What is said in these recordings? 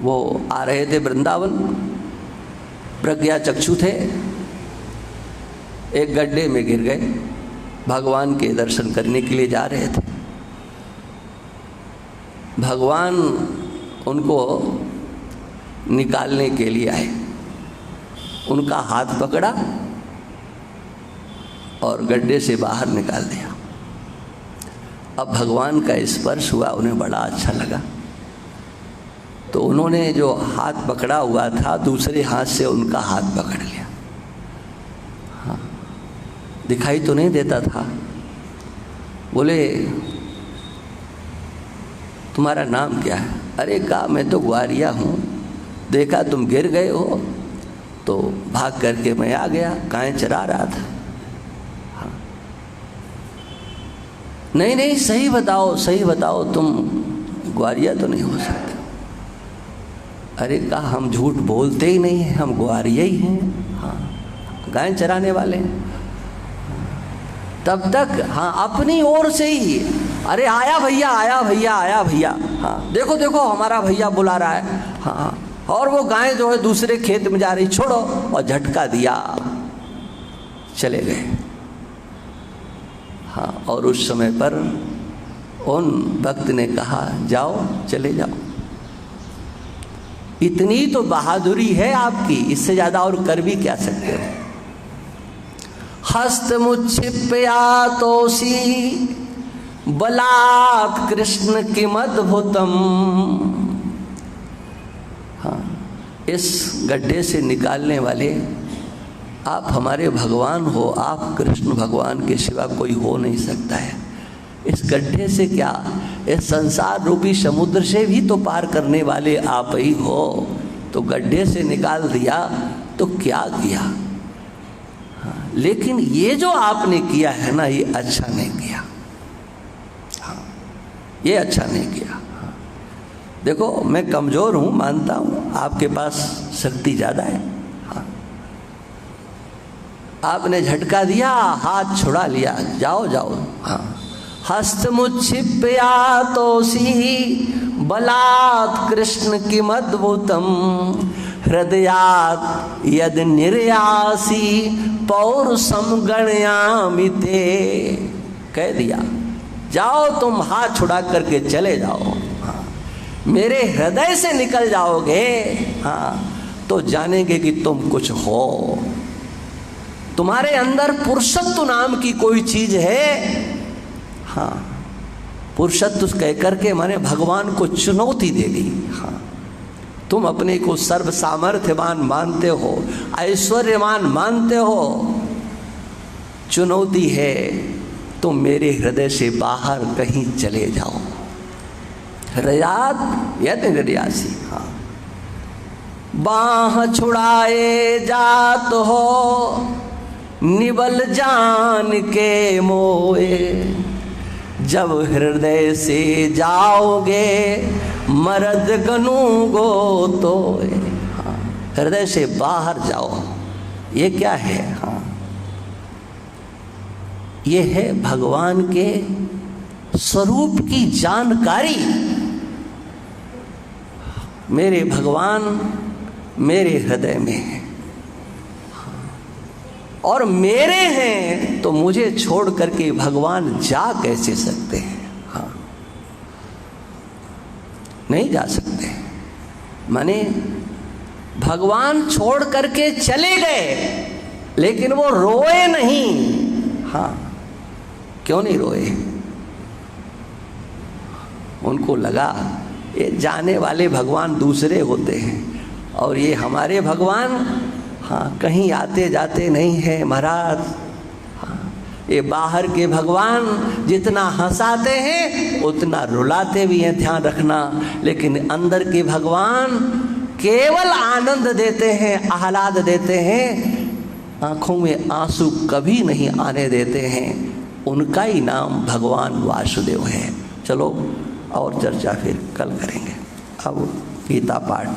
वो आ रहे थे वृंदावन, प्रज्ञा चक्षु थे, एक गड्ढे में गिर गए। भगवान के दर्शन करने के लिए जा रहे थे। भगवान उनको निकालने के लिए आए, उनका हाथ पकड़ा और गड्ढे से बाहर निकाल दिया। अब भगवान का स्पर्श हुआ, उन्हें बड़ा अच्छा लगा, तो उन्होंने जो हाथ पकड़ा हुआ था दूसरे हाथ से उनका हाथ पकड़ लिया। हाँ, दिखाई तो नहीं देता था। बोले तुम्हारा नाम क्या है? अरे कहा मैं तो ग्वारिया हूँ, देखा तुम गिर गए हो तो भाग करके मैं आ गया, गाय चरा रहा था। हाँ। नहीं नहीं सही बताओ, सही बताओ, तुम ग्वारिया तो नहीं हो सकते। अरे कहा हम झूठ बोलते ही नहीं हैं, हम ग्वारिया ही हैं। हाँ, गाय चराने वाले हैं। तब तक हाँ अपनी ओर से ही, अरे आया भैया, आया भैया, आया भैया, हाँ देखो देखो हमारा भैया बुला रहा है। हाँ, और वो गाय जो है दूसरे खेत में जा रही, छोड़ो, और झटका दिया, चले गए। हाँ, और उस समय पर उन भक्त ने कहा जाओ, चले जाओ। इतनी तो बहादुरी है आपकी, इससे ज्यादा और कर भी क्या सकते हो। हस्त मुच्छिप्या तोसी बलात् कृष्ण किमद्भुतम। हाँ, इस गड्ढे से निकालने वाले आप हमारे भगवान हो, आप कृष्ण भगवान के सिवा कोई हो नहीं सकता है। इस गड्ढे से क्या, इस संसार रूपी समुद्र से भी तो पार करने वाले आप ही हो, तो गड्ढे से निकाल दिया तो क्या किया। हाँ, लेकिन ये जो आपने किया है ना, ये अच्छा नहीं किया। हाँ, ये अच्छा नहीं किया। हाँ, देखो मैं कमज़ोर हूँ, मानता हूँ, आपके पास शक्ति ज़्यादा है। हाँ, आपने झटका दिया, हाथ छुड़ा लिया, जाओ जाओ। हाँ, हस्तमुच्छिप्या तोसी बलात् कृष्ण किमद्भुतम हृदयात् यद निर्यासी पौरुषम गणयामि ते। कह दिया जाओ, तुम हाथ छुड़ा करके चले जाओ। हाँ, मेरे हृदय से निकल जाओगे, हाँ, तो जानेंगे कि तुम कुछ हो। तुम्हारे अंदर पुरुषत्व नाम की कोई चीज है। हाँ, पुरुषत्व कह करके माने भगवान को चुनौती दे दी। हाँ, तुम अपने को सर्व सामर्थ्यवान मानते हो, ऐश्वर्यवान मानते हो, चुनौती है तुम मेरे हृदय से बाहर कहीं चले जाओ। हृदयात् यद निर्यासी। हाँ, बाह छुड़ाए जात हो निबल जान के मोए। जब हृदय से जाओगे मरद गनु गो तो। हाँ, हृदय से बाहर जाओ। ये क्या है? हाँ, ये है भगवान के स्वरूप की जानकारी। मेरे भगवान मेरे हृदय में है और मेरे हैं, तो मुझे छोड़ करके भगवान जा कैसे सकते हैं? हाँ, नहीं जा सकते। माने भगवान छोड़ करके चले गए, लेकिन वो रोए नहीं। हाँ, क्यों नहीं रोए? उनको लगा ये जाने वाले भगवान दूसरे होते हैं और ये हमारे भगवान हाँ कहीं आते जाते नहीं है महाराज। हाँ, ये बाहर के भगवान जितना हंसाते हैं उतना रुलाते भी हैं, ध्यान रखना। लेकिन अंदर के भगवान केवल आनंद देते हैं, आह्लाद देते हैं, आंखों में आंसू कभी नहीं आने देते हैं। उनका ही नाम भगवान वासुदेव है। चलो और चर्चा फिर कल करेंगे। अब गीता पाठ।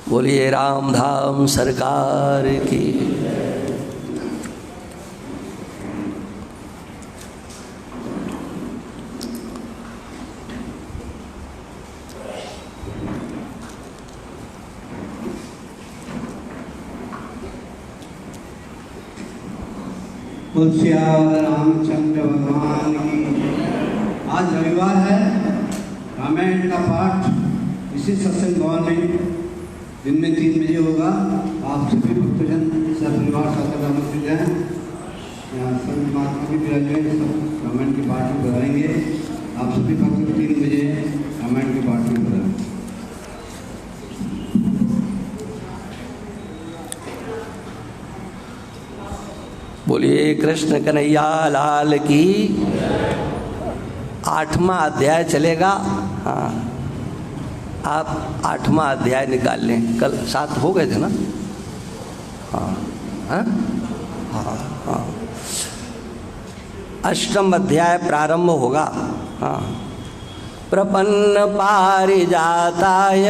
बोलिए रामधाम सरकार की। तुलसियार रामचंद्र भगवान की। आज रविवार है, रामायण का पाठ इसी सत्संग भवन में दिन में 3 बजे होगा। आप सभी भक्तजन सपरिवार साथ आमंत्रित हैं। संत महात्मा भी विराजमान सब रामायण के पाठ में बताएंगे। आप सभी भक्त 3 बजे रामायण के पाठ में बताएंगे। बोलिए कृष्ण कन्हैया लाल की। 8वां अध्याय चलेगा। हाँ, आप 8वां अध्याय निकाल लें। कल 7 हो गए थे ना? हाँ हाँ हाँ हाँ। 8वां अध्याय प्रारंभ होगा। हाँ। प्रपन्न पारिजाताय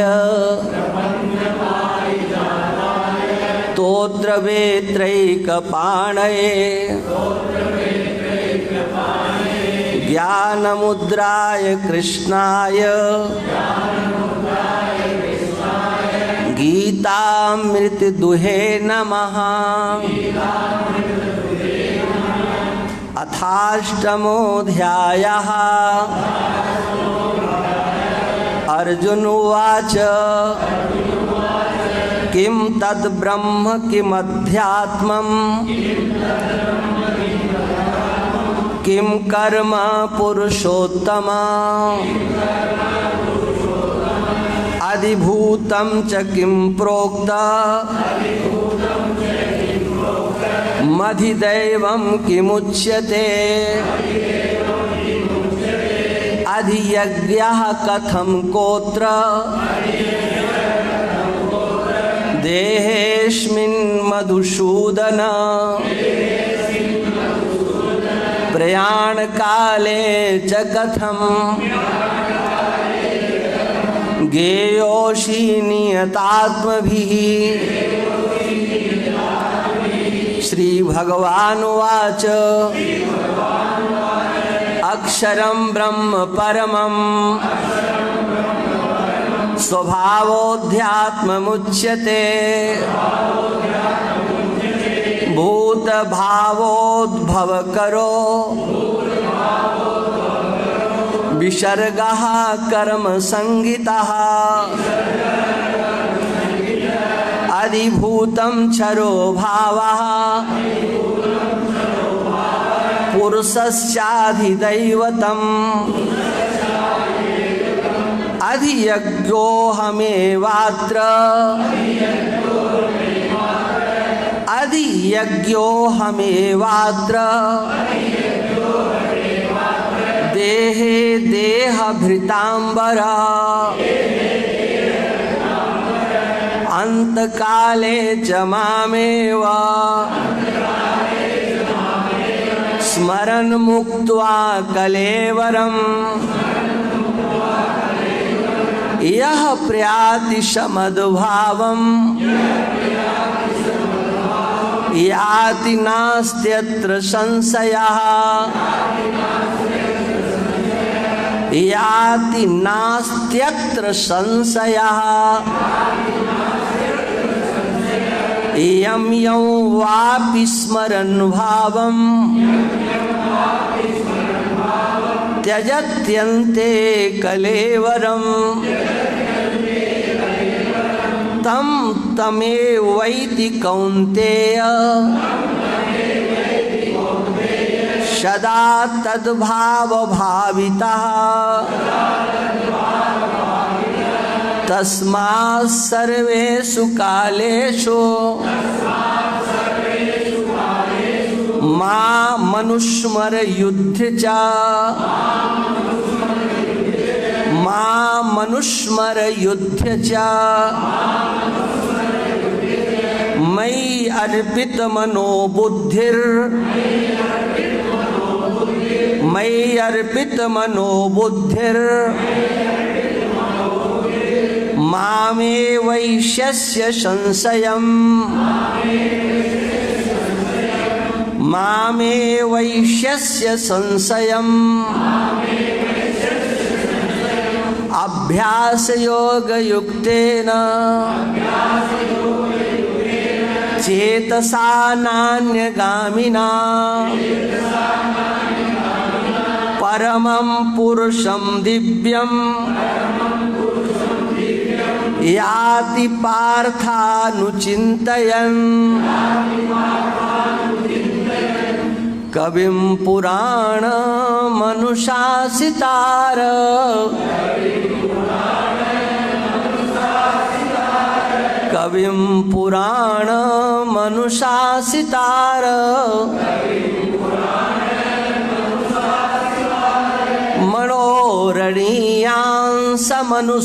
स्तोत्र वेत्रैकपाणये ज्ञानमुद्राय कृष्णाय गीतामृतदुहे नमः। अथाष्टमोऽध्यायः। अर्जुन उवाच किं तद्ब्रह्म किमध्यात्मम् किं कर्म पुरुषोत्तम अधिभूतं च किं प्रोक्त मधिदैवं किमुच्यते अधियज्ञः कथं कोत्र देहेऽस्मिन् मधुसूदन प्रयाणकाले च कथं गेयोषि नियतात्मभिः। श्रीभगवानुवाच अक्षरं ब्रह्म परमं स्वभावोऽध्यात्ममुच्यते भूतभावोद्भवकरो विसर्गः कर्मसंगितः अधिभूतं क्षरो भावः पुरुषस्याधिदैवतम् अधियज्ञोऽहमेवात्र देहे देहभृतांबर अंतकाले च मामेव स्मरन् मुक्त्वा कलेवरम् यः प्रयाति समद्भावम् याति नास्त्यत्र संशयः याति नास्त्यत्र संशयः यं यं वापि स्मरन् भावम् त्यजत्यन्ते कलेवरम् तं तमेवैति कौन्तेय सदा तद्भावभावितः तस्मात् सर्वेषु कालेषु मामनुस्मरयुध्य च मामनुस्मरयुध्य च मयि अर्पितमनो बुद्धिर् मामे वैश्यस्य संशयम् अभ्यासयोगयुक्तेन चेतसा नान्यगामिना परमं पुरुषं दिव्यं याति पार्थानुचिन्तयन् कविं पुराणमनुशासितार कविं पुराणमनुशासितार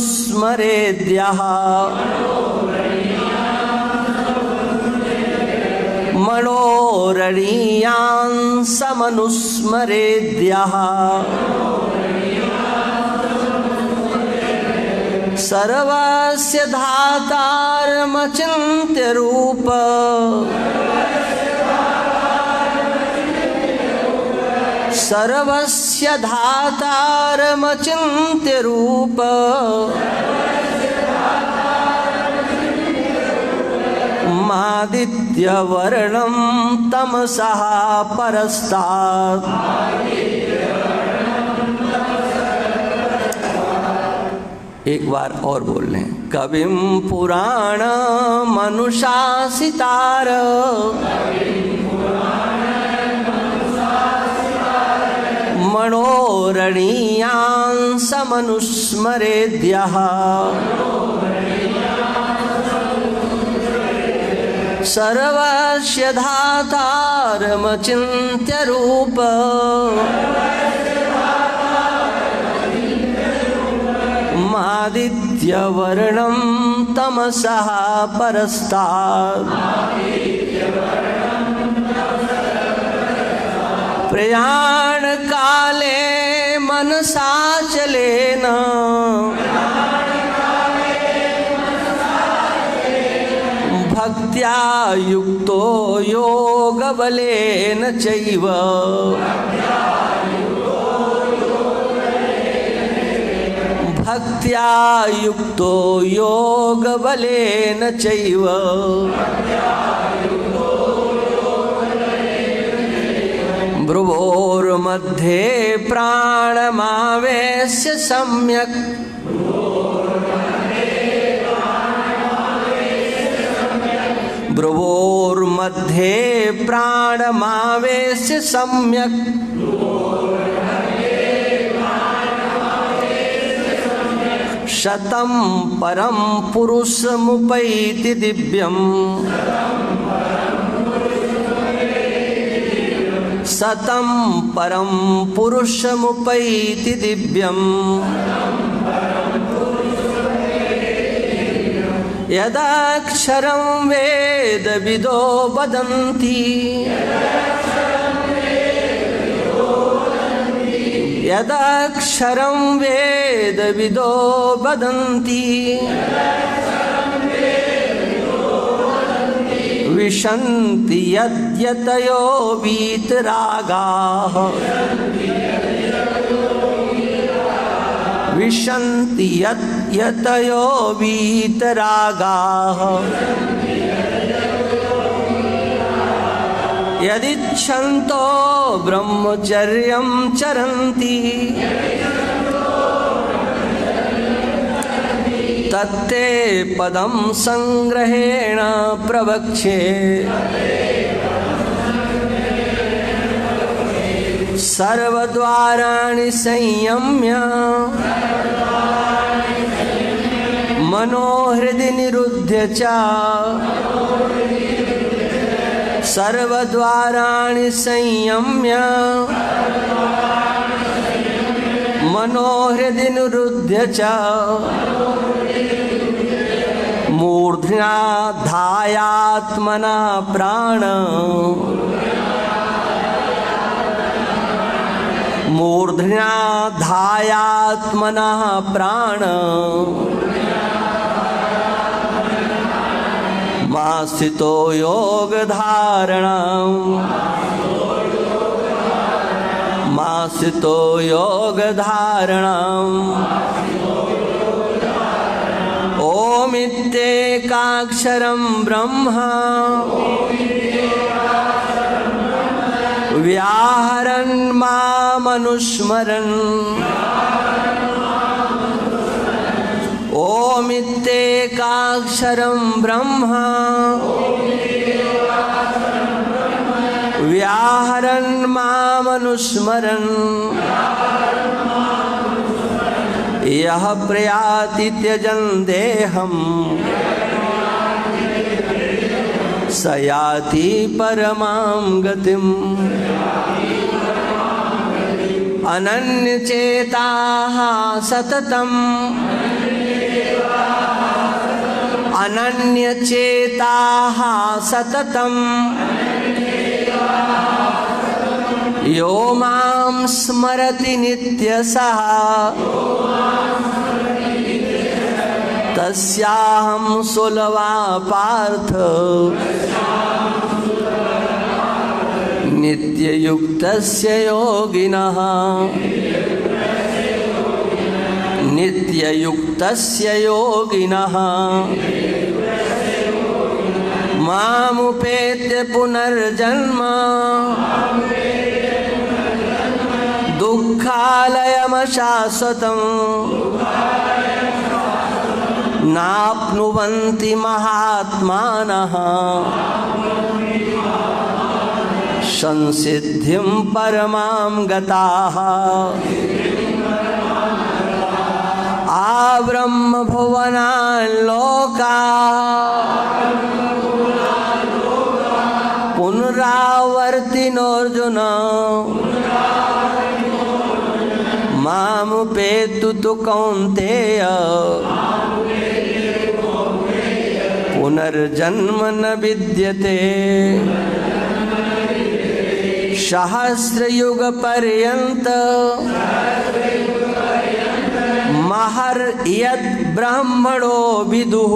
मनोरणीयांसमनुस्मरेद्यः मनोरणीयांसमनुस्मरेद्यः सर्वस्य धातारमचिन्त्य रूप सर्वस्य धातारमचिन्त्य रूप मादित्यवर्णं तमसः परस्तात्। एक बार और बोल लें। कविं पुराणमनुशासितार मनोरणीयांसमनुस्मरेद्यः सर्वस्य धातारमचिन्त्य रूप मादित्यवर्णं तमसः परस्तात्। प्रयाणकाले मनसाचलेन भक्त्या युक्तो योगबलेन चैव भक्त्या युक्तो योगबलेन चैव भ्रुवोर्मध्ये प्राणमावेश्य सम्यक् भ्रुवोर्मध्ये प्राणमावेश्य सम्यक् शतं परं पुरुषमुपैति दिव्यम् शतं परं पुरुषमुपैति दिव्यम् यदाक्षरं वेदविदो वदन्ति यदाक्षरं वेदविदो वदन्ति विशन्ति यद्यतयो वीतरागाः विशन्ति यद्यतयो वीतरागाः यदिच्छन्तो ब्रह्मचर्यं चरन्ति तत्ते पदं संग्रहेण प्रवक्ष्ये सर्वद्वाराणि संयम्य मनोहृदि निरुध्य च सर्वद्वाराणि संयम्य मनोहृदि निरुध्य च मूर्ध्ना धायात्मना प्राण मूर्ध्ना धायात्मना प्राण मास्थितो योगधारणं मास्थितो योगधारणं ओमित्येकान्तं इत्येकाक्षरं ब्रह्म व्याहरन् मामनुस्मरन् ओम इत्येकाक्षरं ब्रह्म व्याहरन् मामनुस्मरन् यः प्रयाति त्यजन् देहम् स याति परमां गतिम् अनन्यचेताः सततम् अनन्यचेताः सततम् यो मां स्मरति नित्यशः तस्याहं सुलभा पार्थ नित्ययुक्तस्य योगिनः नित्ययुक्तस्य योगिनः मामुपेत्य पुनर्जन्म दुःखालयमशाश्वतम् नाप्नुवन्ति महात्मानः संसिद्धिं परमां गताः आब्रह्मभुवनान् लोकाः पुनरावर्तिनोऽर्जुन मामुपेतु तु कौन्तेय पुनर्जन्म न विद्यते सहस्रयुग पर्यंत महर् यद् ब्रह्मणो विदुः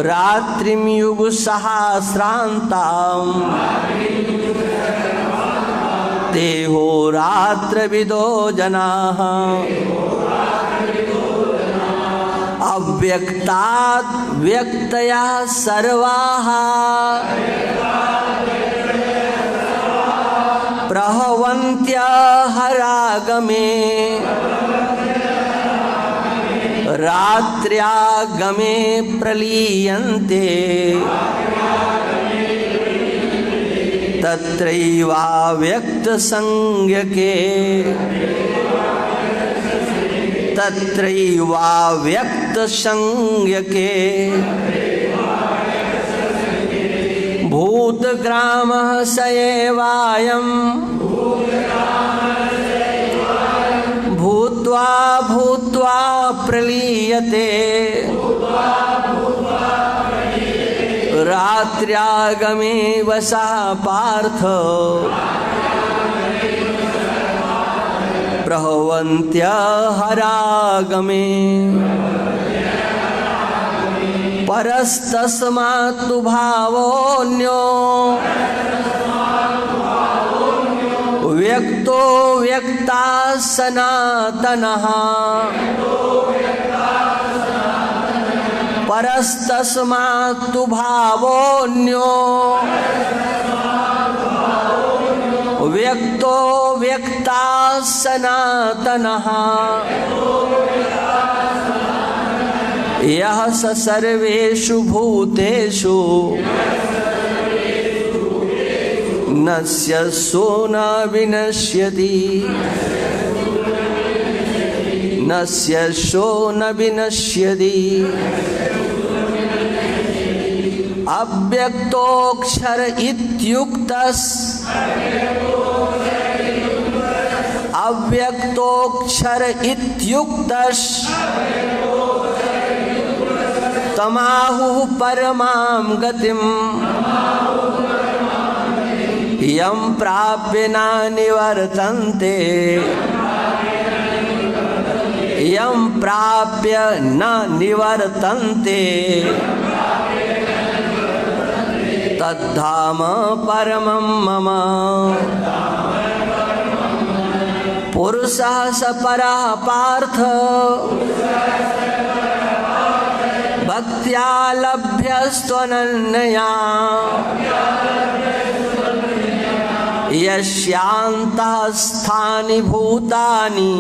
रात्रिं युग सहस्रान्ताम् देहो रात्रविदो जनाः अव्यक्तात् व्यक्तया सर्वाः प्रभवन्त्यहरागमे रात्र्यागमे प्रलीयन्ते तत्रैवाव्यक्तसंज्ञके भूतग्रामः स एवायम् भूत्वा भूत्वा प्रलीयते रात्र्यागमे वसः पार्थ प्रभवन्त्यहरागमे परस्तस्मात्तु भावोऽन्यो व्यक्तो व्यक्ता सनातनः परस्तस्मात्तु भावोऽन्यो व्यक्तो व्यक्ता सनातनः यः स सर्वेषु भूतेषु नश्यत्सु न विनश्यति नश्यत्सु न विनश्यति अव्यक्तोऽक्षर इत्युक्तस् अव्यक्तोऽक्षर इत्युक्तस् तमाहुः परमां गतिम् यं प्राप्य न निवर्तन्ते यं प्राप्य न निवर्तन्ते तद्धाम परमं मम पुरुषः स परः पार्थ भक्त्या लभ्यस्त्वनन्यया यस्यान्तः स्थानि भूतानि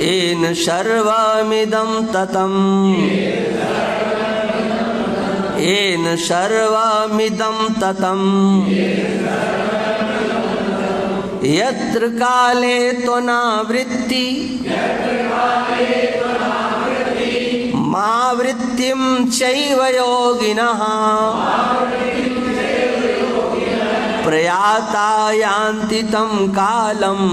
येन सर्वमिदं ततम् येन सर्वमिदं ततम् यत्र काले त्वनावृत्ति मा वृत्तिं चैव योगिनः प्रयाता यान्ति तं कालम्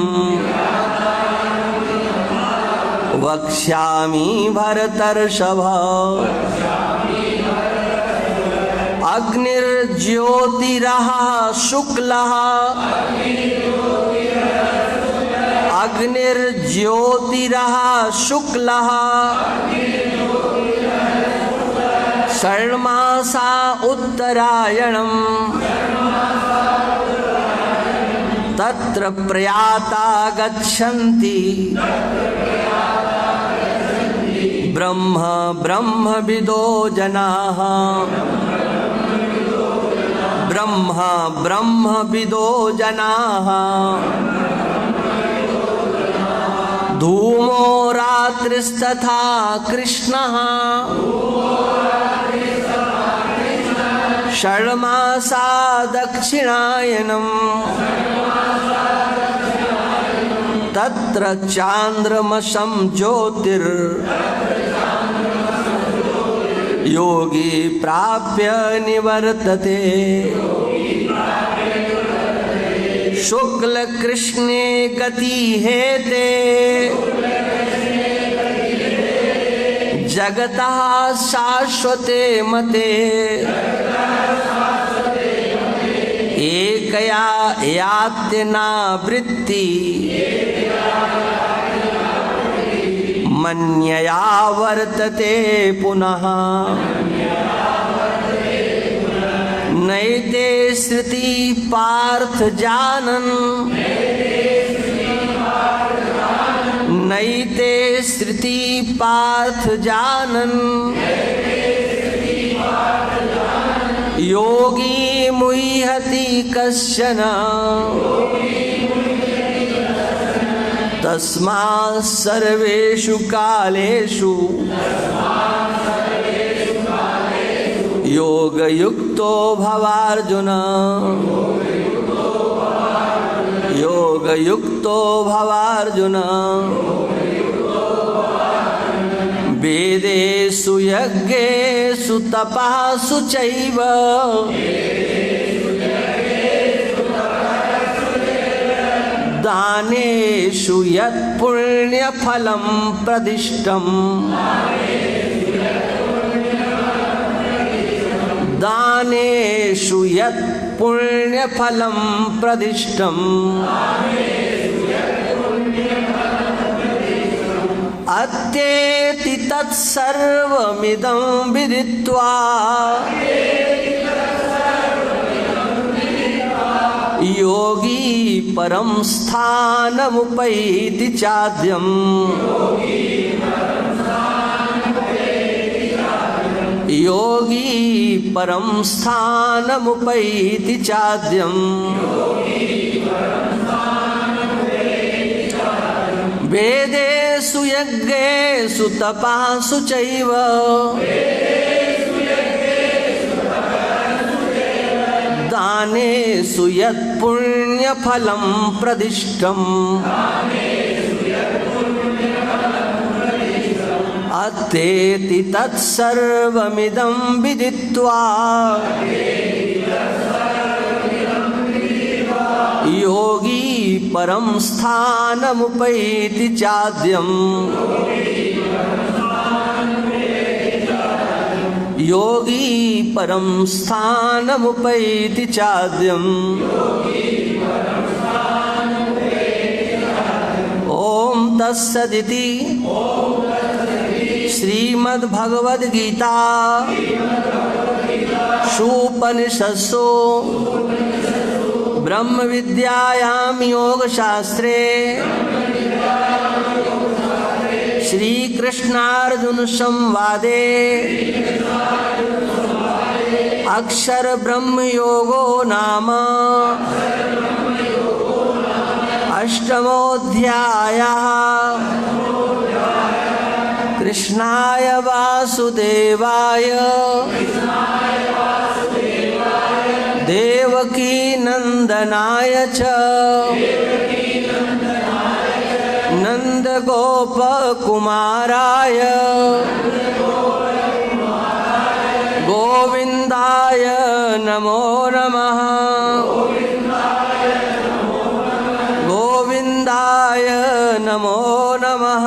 वक्ष्यामि भरतर्षभ अग्निर्ज्योतिरः शुक्लः अग्निर्ज्योतिरः शुक्लः षण्मासा उत्तरायणम् तत्र प्रयाता गच्छन्ति ब्रह्म ब्रह्मविदो जनाः ब्रह्म ब्रह्मविदो जनाः धूमो रात्रिस्तथा कृष्णः षण्मासा दक्षिणायनम् तत्र चान्द्रमसं ज्योतिर् योगी प्राप्य निवर्तते शुक्ल कृष्णे गति हेते जगतः शाश्वते मते एकया यात्यनावृत्ति मन्यया वर्तते पुनः नैते श्रुति पार्थ जानन् नैते श्रुति पार्थ जानन् योगी मुह्यति कश्चन तस्मात् सर्वेषु कालेषु योगयुक्तो भवार्जुन योगयुक्तो भवार्जुन वेदेषु यज्ञेषु तपःसु चैव दानेषु यत् पुण्यफलं प्रदिष्टम् दानेषु यत् पुण्यफलं प्रदिष्टम् अत्येति तत्सर्वमिदं विदित्वा योगी परं स्थानमुपैति चाद्यम् योगी परं स्थानमुपैति चाद्यम् वेदेषु यज्ञेषु तपःसु चैव दानेषु यत् पुण्यफलं प्रदिष्टम् अत्येति तत्सर्वमिदं विदित्वा योगी परं स्थानमुपैति चाद्यम् योगी परं स्थानमुपैति चाद्यम् ओम तत्सदिति श्रीमद्भगवद्गीता सुपनिषत्सु ब्रह्म विद्यायां योगशास्त्रे श्री कृष्णार्जुन संवादे अक्षर ब्रह्म योगो नाम अष्टमोऽध्यायः। कृष्णाय वासुदेवाय देवकी नंदनाय च नंद गोप कुमाराय गोविंदाय नमो नमः। गोविंदाय नमो नमः।